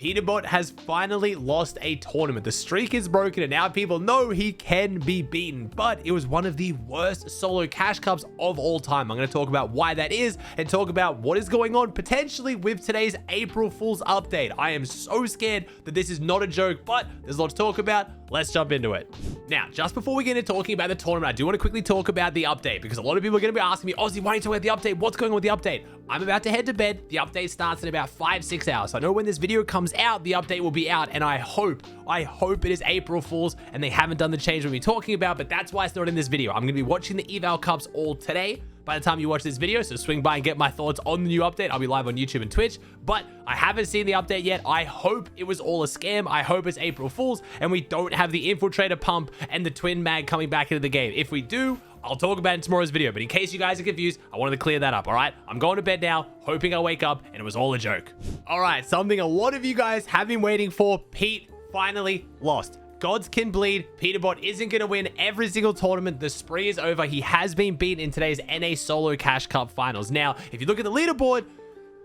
Peterbot has finally lost a tournament. The streak is broken and now people know he can be beaten, but it was one of the worst solo cash cups of all time. I'm going to talk about why that is and talk about what is going on potentially with today's April Fool's update. I am so scared that this is not a joke, but there's a lot to talk about. Let's jump into it. Now, just before we get into talking about the tournament, I do want to quickly talk about the update because a lot of people are going to be asking me, Aussie, why don't you talk about the update? What's going on with the update? I'm about to head to bed. The update starts in about 5-6 hours. So I know when this video comes out, the update will be out, and I hope it is April Fool's and they haven't done the change we'll be talking about, but that's why it's not in this video. I'm going to be watching the eval cups all today by the time you watch this video, so swing by and get my thoughts on the new update. I'll be live on YouTube and Twitch, but I haven't seen the update yet. I hope it was all a scam. I hope it's April Fool's and we don't have the infiltrator pump and the twin mag coming back into the game. If we do, I'll talk about it in tomorrow's video, but in case you guys are confused, I wanted to clear that up, all right? I'm going to bed now, hoping I wake up and it was all a joke. All right, something a lot of you guys have been waiting for. Pete finally lost. Gods can bleed. Peterbot isn't going to win every single tournament. The spree is over. He has been beaten in today's NA Solo Cash Cup Finals. Now, if you look at the leaderboard,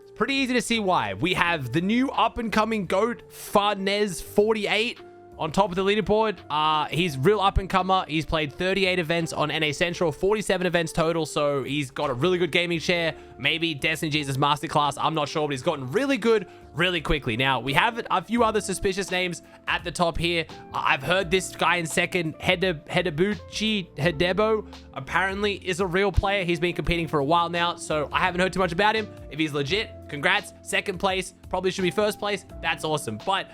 it's pretty easy to see why. We have the new up-and-coming GOAT, Farnez48, on top of the leaderboard. He's real up-and-comer. He's played 38 events on NA Central, 47 events total, so he's got a really good gaming share. Maybe Destiny Jesus Masterclass, I'm not sure, but he's gotten really good really quickly. Now, we have a few other suspicious names at the top here. I've heard this guy in second, Hidebuchi Hidebo, apparently is a real player. He's been competing for a while now, so I haven't heard too much about him. If he's legit, congrats. Second place, probably should be first place. That's awesome, but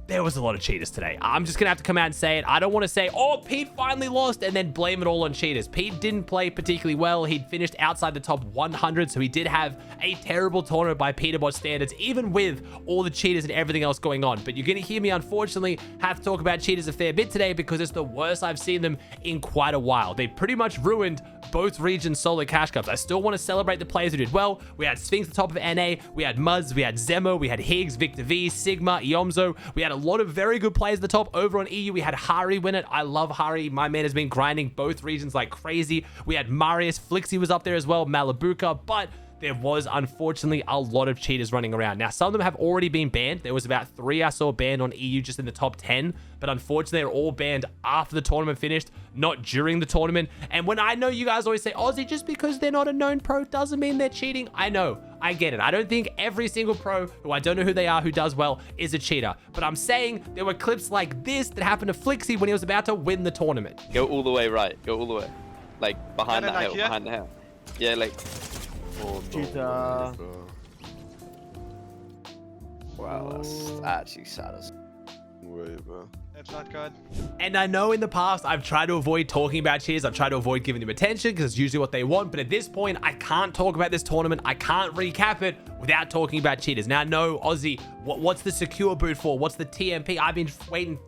there was a lot of cheaters today. I'm just gonna have to come out and say it. I don't want to say, oh, Pete finally lost and then blame it all on cheaters. Pete didn't play particularly well. He'd finished outside the top 100, so he did have a terrible tournament by Peterbot standards, even with all the cheaters and everything else going on. But you're gonna hear me, unfortunately, have to talk about cheaters a fair bit today because it's the worst I've seen them in quite a while. They pretty much ruined both regions' solo cash cups. I still want to celebrate the players who did well. We had Sphinx at the top of NA, we had Muzz, we had Zemo, we had Higgs, Victor V, Sigma, Iomzo. We had a lot of very good players at the top. Over on EU, we had Hari win it. I love Hari. My man has been grinding both regions like crazy. We had Marius, Flixie was up there as well, Malabuka, but there was unfortunately a lot of cheaters running around. Now, some of them have already been banned. There was about 3 I saw banned on EU just in the top 10, but unfortunately they're all banned after the tournament finished, not during the tournament. And when I know you guys always say, Aussie, just because they're not a known pro doesn't mean they're cheating. I know, I get it. I don't think every single pro who I don't know who they are, who does well, is a cheater. But I'm saying there were clips like this that happened to Flixie when he was about to win the tournament. Go all the way right. Go all the way. Like behind that hill, behind the hill. Yeah, like... Oh, no. Wow, that's actually sad as bro. It's not good. And I know in the past I've tried to avoid talking about cheaters. I've tried to avoid giving them attention because it's usually what they want. But at this point, I can't talk about this tournament. I can't recap it without talking about cheaters. Now, no, Aussie, what's the secure boot for? What's the TMP? I've been waiting,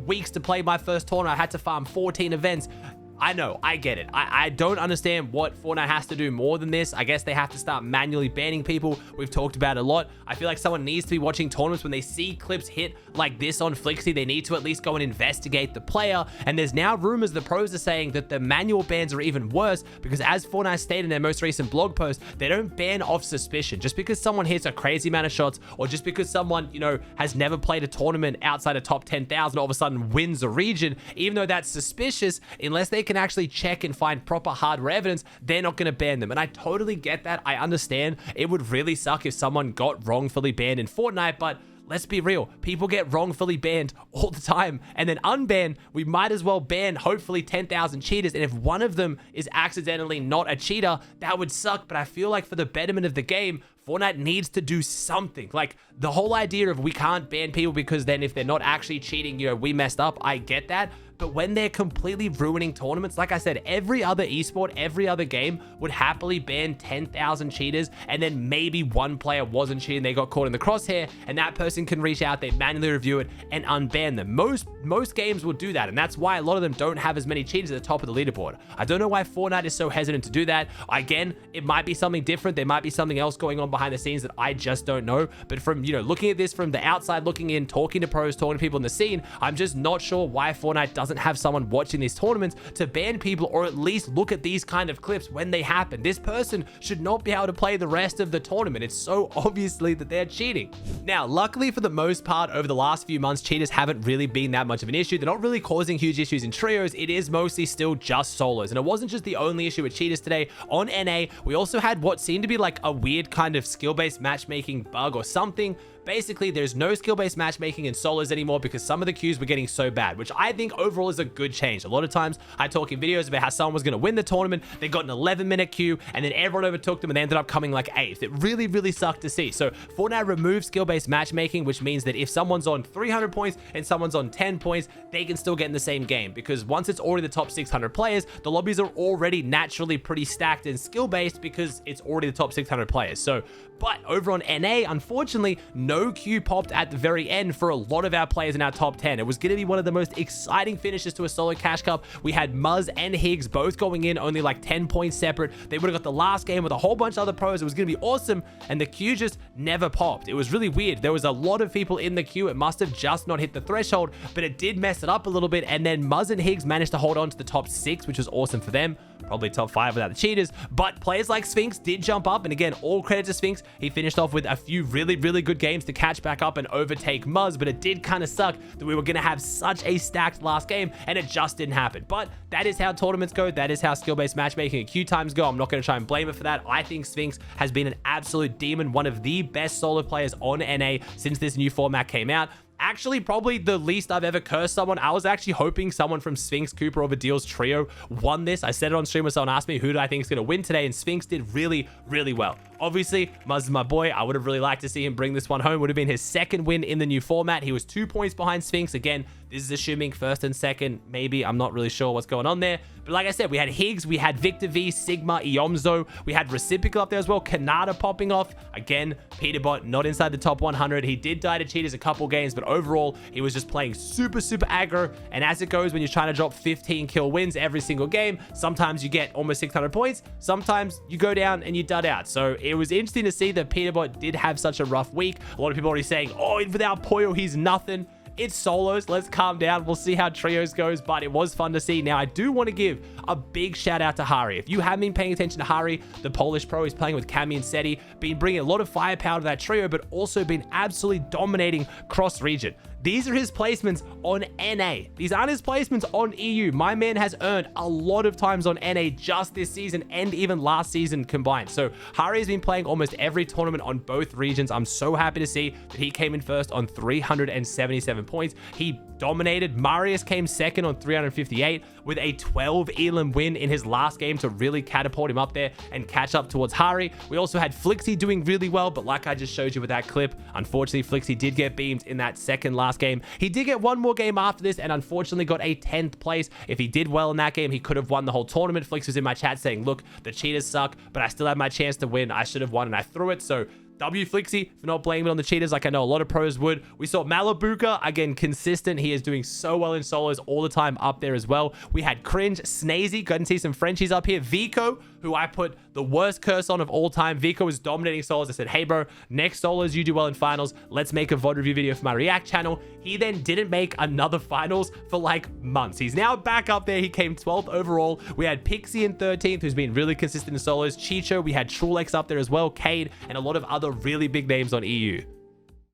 weeks to play my first tournament. I had to farm 14 events. I know, I get it. I don't understand what Fortnite has to do more than this. I guess they have to start manually banning people. We've talked about it a lot. I feel like someone needs to be watching tournaments when they see clips hit like this on Flixie. They need to at least go and investigate the player. And there's now rumors the pros are saying that the manual bans are even worse because as Fortnite stated in their most recent blog post, they don't ban off suspicion. Just because someone hits a crazy amount of shots or just because someone, has never played a tournament outside a top 10,000 all of a sudden wins a region, even though that's suspicious, unless they can actually check and find proper hardware evidence, they're not going to ban them. And I totally get that. I understand it would really suck if someone got wrongfully banned in Fortnite, but let's be real, people get wrongfully banned all the time and then unban. We might as well ban hopefully 10,000 cheaters, and if one of them is accidentally not a cheater, that would suck. But I feel like for the betterment of the game, Fortnite needs to do something. Like the whole idea of we can't ban people because then if they're not actually cheating, we messed up. I get that. But when they're completely ruining tournaments, like I said, every other esport, every other game would happily ban 10,000 cheaters, and then maybe one player wasn't cheating, they got caught in the crosshair, and that person can reach out, they manually review it, and unban them. Most games will do that, and that's why a lot of them don't have as many cheaters at the top of the leaderboard. I don't know why Fortnite is so hesitant to do that. Again, it might be something different. There might be something else going on behind the scenes that I just don't know. But from, you know, looking at this from the outside, looking in, talking to pros, talking to people in the scene, I'm just not sure why Fortnite doesn't have someone watching these tournaments to ban people, or at least look at these kind of clips when they happen. This person should not be able to play the rest of the tournament. It's so obviously that they're cheating. Now, luckily for the most part, over the last few months, cheaters haven't really been that much of an issue. They're not really causing huge issues in trios. It is mostly still just solos. And it wasn't just the only issue with cheaters today. On NA, we also had what seemed to be like a weird kind of skill-based matchmaking bug or something. Basically, there's no skill-based matchmaking in solos anymore because some of the queues were getting so bad, which I think overall is a good change. A lot of times I talk in videos about how someone was going to win the tournament, they got an 11-minute queue, and then everyone overtook them and they ended up coming like 8th. It really, really sucked to see. So Fortnite removed skill-based matchmaking, which means that if someone's on 300 points and someone's on 10 points, they can still get in the same game, because once it's already the top 600 players, the lobbies are already naturally pretty stacked and skill-based because it's already the top 600 players. So, but over on NA, unfortunately, no queue popped at the very end for a lot of our players in our top 10. It was going to be one of the most exciting finishes to a solo cash cup. We had Muzz and Higgs both going in only like 10 points separate. They would have got the last game with a whole bunch of other pros. It was going to be awesome, and the queue just never popped. It was really weird. There was a lot of people in the queue. It must have just not hit the threshold, but it did mess it up a little bit, and then Muzz and Higgs managed to hold on to the top 6, which was awesome for them. Probably top 5 without the cheaters, but players like Sphinx did jump up, and again, all credit to Sphinx. He finished off with a few really, really good games to catch back up and overtake Muzz, but it did kind of suck that we were going to have such a stacked last game, and it just didn't happen. But that is how tournaments go. That is how skill-based matchmaking and queue times go. I'm not going to try and blame it for that. I think Sphinx has been an absolute demon, one of the best solo players on NA since this new format came out. Actually, probably the least I've ever cursed someone. I was actually hoping someone from Sphinx, Cooper, or Deals trio won this. I said it on stream when someone asked me who do I think is going to win today, and Sphinx did really, really well. Obviously, Muzz is my boy. I would have really liked to see him bring this one home. Would have been his second win in the new format. He was 2 points behind Sphinx. Again, this is assuming first and second, maybe. I'm not really sure what's going on there. But like I said, we had Higgs, we had Victor V, Sigma, Iomzo. We had Reciprocal up there as well. Kanata popping off. Again, Peterbot not inside the top 100. He did die to cheaters a couple games, but overall, he was just playing super, super aggro. And as it goes, when you're trying to drop 15 kill wins every single game, sometimes you get almost 600 points. Sometimes you go down and you dud out. So it was interesting to see that Peterbot did have such a rough week. A lot of people already saying, oh, without Poyo, he's nothing. It's solos. Let's calm down. We'll see how trios goes, but it was fun to see. Now, I do want to give a big shout out to Hari. If you haven't been paying attention to Hari, the Polish pro, he's playing with Cami and Seti, been bringing a lot of firepower to that trio, but also been absolutely dominating cross-region. These are his placements on NA. These aren't his placements on EU. My man has earned a lot of times on NA just this season and even last season combined. So Hari has been playing almost every tournament on both regions. I'm so happy to see that he came in first on 377 points. He dominated. Marius came second on 358 with a 12 elim win in his last game to really catapult him up there and catch up towards Hari. We also had Flixie doing really well, but like I just showed you with that clip, unfortunately Flixie did get beamed in that second last game. He did get one more game after this and unfortunately got a 10th place. If he did well in that game, he could have won the whole tournament. Flix was in my chat saying, look, the cheaters suck, but I still had my chance to win. I should have won and I threw it. So W Flixie for not blaming it on the cheaters like I know a lot of pros would. We saw Malibuka, again, consistent. He is doing so well in solos all the time up there as well. We had Cringe, Snazy, got to see some Frenchies up here. Vico, who I put the worst curse on of all time. Vico was dominating solos. I said, hey bro, next solos you do well in finals. Let's make a VOD review video for my React channel. He then didn't make another finals for like months. He's now back up there. He came 12th overall. We had Pixie in 13th, who's been really consistent in solos. Chicho, we had Trulex up there as well, Cade, and a lot of other really big names on EU.